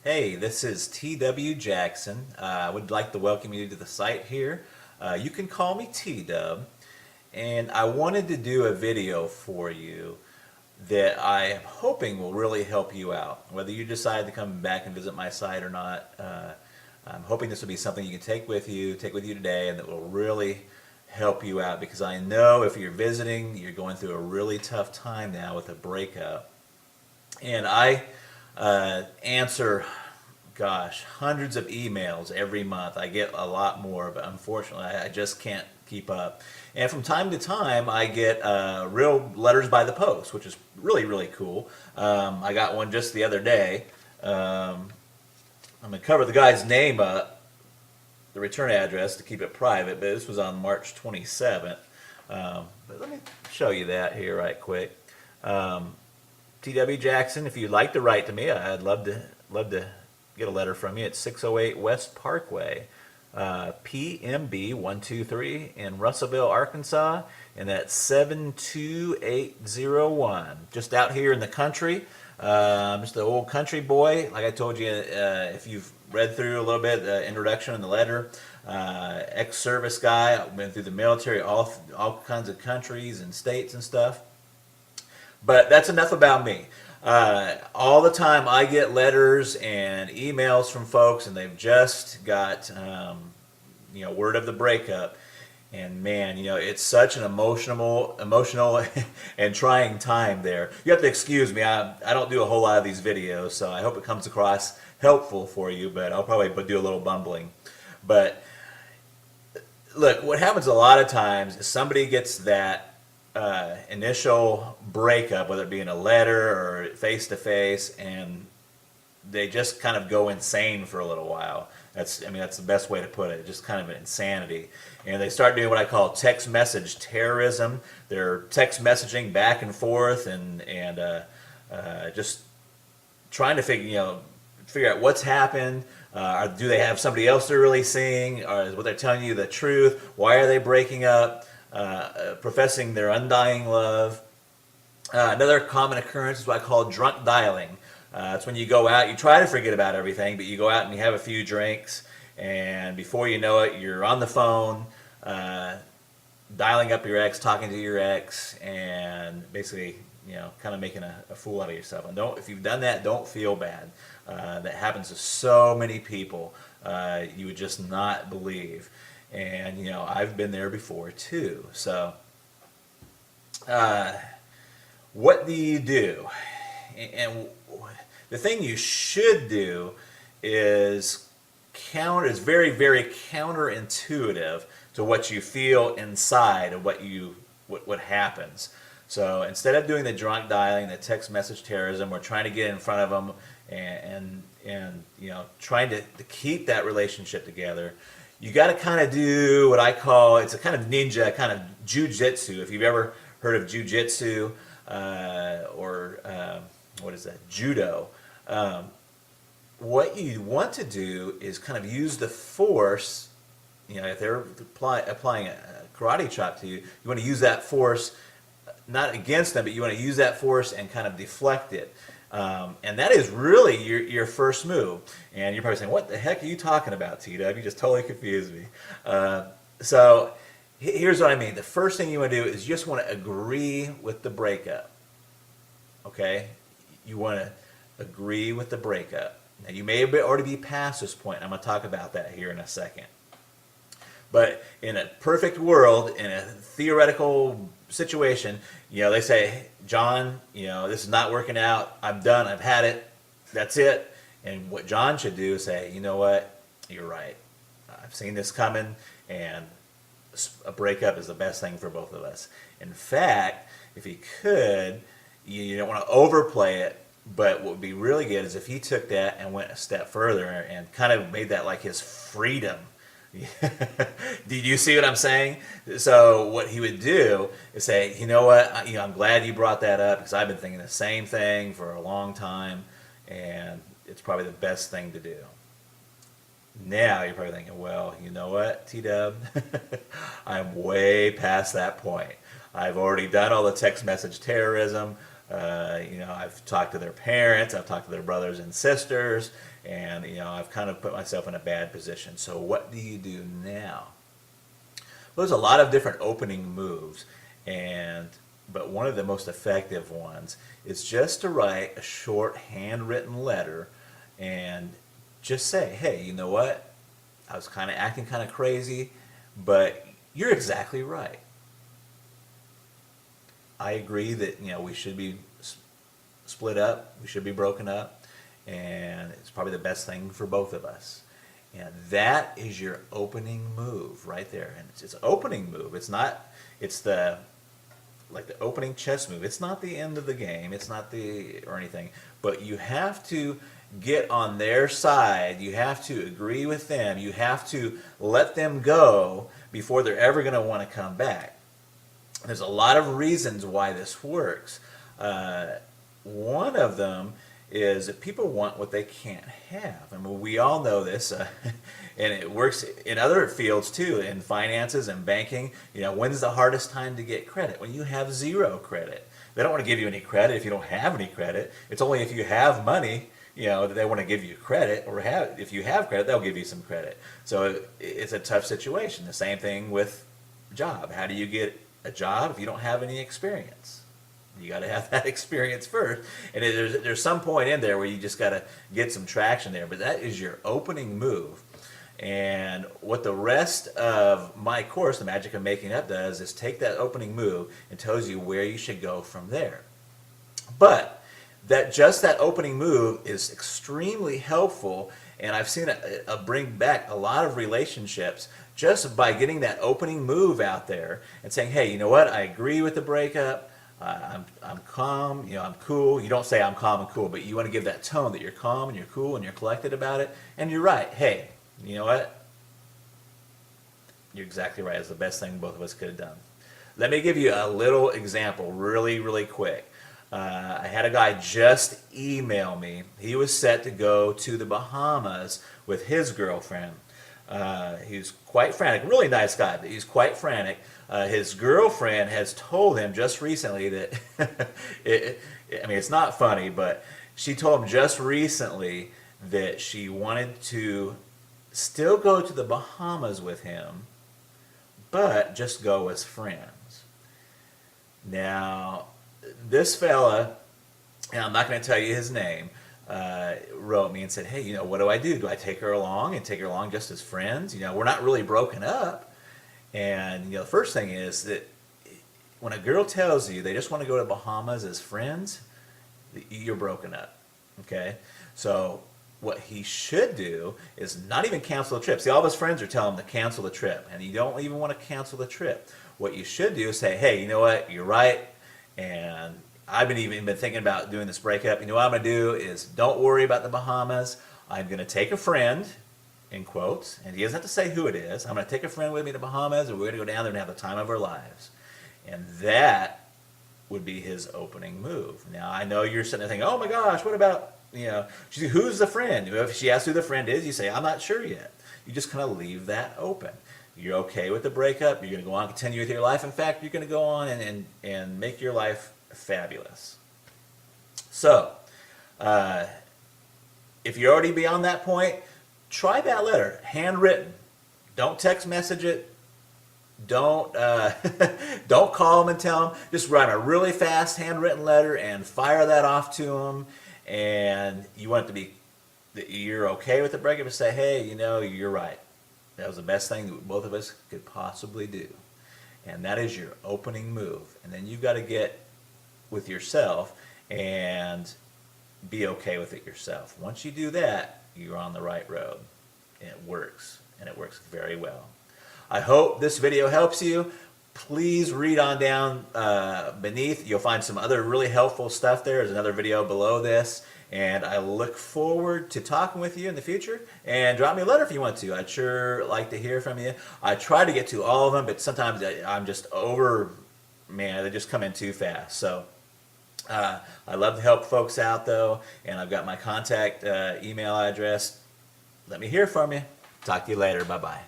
Hey, this is T.W. Jackson. I would like to welcome you to the site here. You can call me T-Dub, and I wanted to do a video for you that I am hoping will really help you out. Whether you decide to come back and visit my site or not, I'm hoping this will be something you can take with you today, and that will really help you out, because I know if you're visiting, you're going through a really tough time now with a breakup. And I answer, gosh, hundreds of emails every month. I get a lot more, but unfortunately I just can't keep up. And from time to time I get real letters by the post, which is really, really cool. I got one just the other day. I'm going to cover the guy's name up, the return address, to keep it private, but this was on March 27th. But let me show you that here right quick. T.W. Jackson, if you'd like to write to me, I'd love to get a letter from you. It's 608 West Parkway, PMB 123 in Russellville, Arkansas, and that's 72801. Just out here in the country. Just an old country boy. Like I told you, if you've read through a little bit the introduction and the letter, ex-service guy. I've been through the military, all kinds of countries and states and stuff. But that's enough about me. All the time I get letters and emails from folks, and they've just got word of the breakup. And man, it's such an emotional and trying time there. You have to excuse me. I don't do a whole lot of these videos, so I hope it comes across helpful for you, but I'll probably do a little bumbling. But look, what happens a lot of times is somebody gets that initial breakup, whether it be in a letter or face-to-face, and they just kind of go insane for a little while. That's the best way to put it, just kind of an insanity. And they start doing what I call text message terrorism. They're text messaging back and forth and just trying to figure out what's happened. Do they have somebody else they're really seeing? Or is what they're telling you the truth? Why are they breaking up? Professing their undying love. Another common occurrence is what I call drunk dialing. It's when you go out, you try to forget about everything, but you go out and you have a few drinks, and before you know it, you're on the phone, dialing up your ex, talking to your ex, and basically, kind of making a fool out of yourself. And if you've done that, don't feel bad. That happens to so many people. You would just not believe. And I've been there before too. So what do you do? And the thing you should do is very, very counterintuitive to what you feel inside of what happens. So instead of doing the drunk dialing, the text message terrorism, we're trying to get in front of them and trying to keep that relationship together. You got to kind of do what I call, it's a kind of ninja, kind of jujitsu. If you've ever heard of jujitsu or what is that, judo, what you want to do is kind of use the force. If they're applying a karate chop to you, you want to use that force, not against them, but you want to use that force and kind of deflect it. And that is really your first move. And you're probably saying, what the heck are you talking about, T-Dub? You just totally confused me. So here's what I mean. The first thing you want to do is you just want to agree with the breakup. Okay? You want to agree with the breakup. Now, you may already be past this point. I'm going to talk about that here in a second. But in a perfect world, in a theoretical situation, they say, John, this is not working out. I'm done. I've had it. That's it. And what John should do is say, you know what? You're right. I've seen this coming, and a breakup is the best thing for both of us. In fact, if he could, you don't want to overplay it, but what would be really good is if he took that and went a step further and kind of made that like his freedom. Did you see what I'm saying? So what he would do is say, you know what, I'm glad you brought that up, because I've been thinking the same thing for a long time, and it's probably the best thing to do. Now you're probably thinking, well, you know what, T-Dub, I'm way past that point. I've already done all the text message terrorism. I've talked to their parents, I've talked to their brothers and sisters, and I've kind of put myself in a bad position. So what do you do now? Well, there's a lot of different opening moves, but one of the most effective ones is just to write a short handwritten letter and just say, hey, you know what? I was kind of acting kind of crazy, but you're exactly right. I agree that we should be split up, we should be broken up, and it's probably the best thing for both of us. And that is your opening move right there. And it's an opening move. It's not. It's the opening chess move. It's not the end of the game. It's not or anything. But you have to get on their side. You have to agree with them. You have to let them go before they're ever going to want to come back. There's a lot of reasons why this works. One of them is that people want what they can't have. I mean, we all know this, and it works in other fields too, in finances and banking. When's the hardest time to get credit? When you have zero credit. They don't want to give you any credit if you don't have any credit. It's only if you have money, that they want to give you credit, or if you have credit, they'll give you some credit. So it's a tough situation. The same thing with job. How do you get a job if you don't have any experience? You got to have that experience first, and there's some point in there where you just got to get some traction there. But that is your opening move, and what the rest of my course, The Magic of Making Up, does is take that opening move and tells you where you should go from there. But that opening move is extremely helpful, and I've seen it bring back a lot of relationships just by getting that opening move out there and saying, hey, you know what? I agree with the breakup. I'm calm, I'm cool. You don't say I'm calm and cool, but you want to give that tone that you're calm and you're cool and you're collected about it. And you're right. Hey, you know what? You're exactly right. It's the best thing both of us could have done. Let me give you a little example really, really quick. I had a guy just email me. He was set to go to the Bahamas with his girlfriend. He's quite frantic. Really nice guy, but he's quite frantic. His girlfriend has told him just recently that, it's not funny, but she told him just recently that she wanted to still go to the Bahamas with him, but just go as friends. Now, this fella, and I'm not going to tell you his name, wrote me and said, hey, what do I do? Do I take her along and take her along just as friends? We're not really broken up. And the first thing is that when a girl tells you they just want to go to Bahamas as friends, you're broken up. Okay? So what he should do is not even cancel the trip. See, all of his friends are telling him to cancel the trip, and you don't even want to cancel the trip. What you should do is say, hey, you know what? You're right, and I've even been thinking about doing this breakup. What I'm going to do is don't worry about the Bahamas. I'm going to take a friend, in quotes, and he doesn't have to say who it is. I'm going to take a friend with me to Bahamas, and we're going to go down there and have the time of our lives. And that would be his opening move. Now, I know you're sitting there thinking, oh my gosh, what about, who's the friend? If she asks who the friend is, you say, I'm not sure yet. You just kind of leave that open. You're okay with the breakup. You're going to go on and continue with your life. In fact, you're going to go on and make your life fabulous. So, if you're already beyond that point, try that letter, handwritten. Don't text message it. Don't don't call them and tell them. Just write a really fast handwritten letter and fire that off to them. And you want it to be that you're okay with the breakup and say, hey, you're right. That was the best thing that both of us could possibly do. And that is your opening move. And then you've got to get with yourself and be okay with it yourself. Once you do that, you're on the right road. And it works. And it works very well. I hope this video helps you. Please read on down beneath. You'll find some other really helpful stuff there. There's another video below this. And I look forward to talking with you in the future. And drop me a letter if you want to. I'd sure like to hear from you. I try to get to all of them, but sometimes I'm just they just come in too fast. So I love to help folks out, though. And I've got my contact email address. Let me hear from you. Talk to you later. Bye-bye.